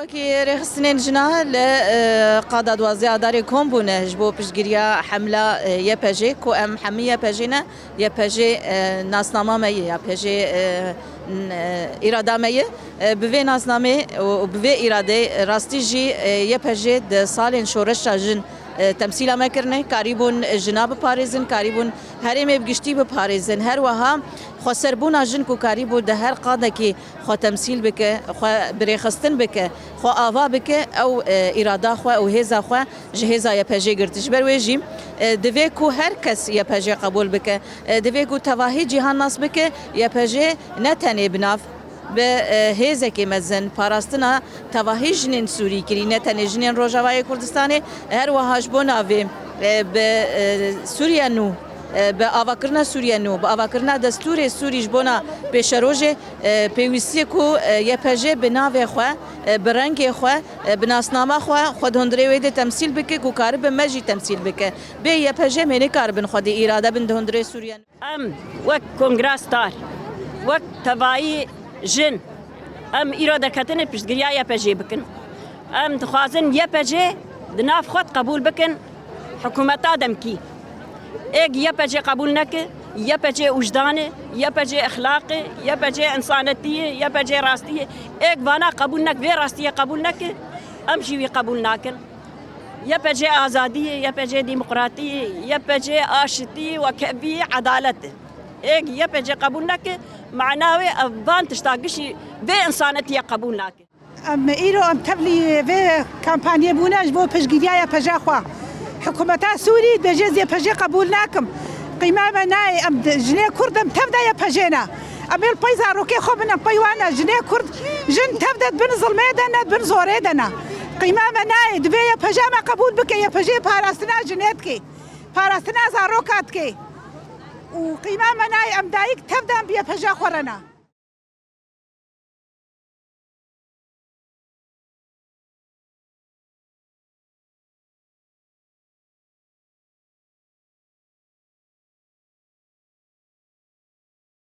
وكي رخصنين جنا لقادة دوازي داري كومبونه جبو بشجريا حملة يباجي كو ام حمية باجينا يباجي ناسنامة مي يباجي إرادة مي بفي ناسنامة وبفي إرادة راستيجي يباجي د سالين شورشة جن تمثيل ما كرنه قريبون جناب باريزن قريبون هرمي بگشتي بپاريزن هر وها خسربونا جن کو قريبو ده هر قاده کی خو تمثيل بك خو بريخستن بك خو آوا بك او اراده خو او هزا خو جهزا يپجي گرتش بر وجي دوی کو هر کس يپجي قبول بك دوی کو تواهي جهان ناس بك يپجي نتنه بناف به هزکی مزن پاراستنا تواهی جنین سوری کری نتنه جنین روجاوای کردستانی هر وهاش بناوی به سوریه نو به آواکرنا سوریه نو به آواکرنا دستور سوریش بنا پیشروجه پیوستی کو یپجه بناوی خو برنگ خو بناسنامه خود هندری وید تمثیل بکه کو کار به مجی تمثیل بکه به یپجه منی کار بن خود اراده بن هندری سوریه ام وک کنگراس تار وک توایی جن ام اراده کتن پشتگیری یپجه بکن ام دخوازن یپجه دناف خود قبول بکن حکومت آدم کی ایک یپجه قبول نکه یپجه وجدانه یپجه اخلاقه یپجه انسانیتیه یپجه راستیه ایک وانا قبول نک وی راستیه قبول نکه ام شیوی قبول نکن یپجه آزادیه یپجه ديمقراطیه یپجه آشتی و کبی عدالت ایک یپجه قبول نکه معناوي افان تشتاقشي به انسانيتيه قبول ناكي ام ايرو ام تبلي في كامبانيا بوناج بو بشجيديا بجاخوا حكومتا سوري بجزيه بجي قبول ناكم قيمه بناي ام جنيه كردم تبدا يا بجينا ام البيزا روكي خبنا بيوانا جنيه كرد جن تبدا بنزل ميدنا بنزوريدنا قيمه بناي دبي بجامع قبول بك يا بجي باراستنا جنيتكي باراستنا زاروكاتكي وقيمه بناي ام دايك تبدا بيا بجا خورنا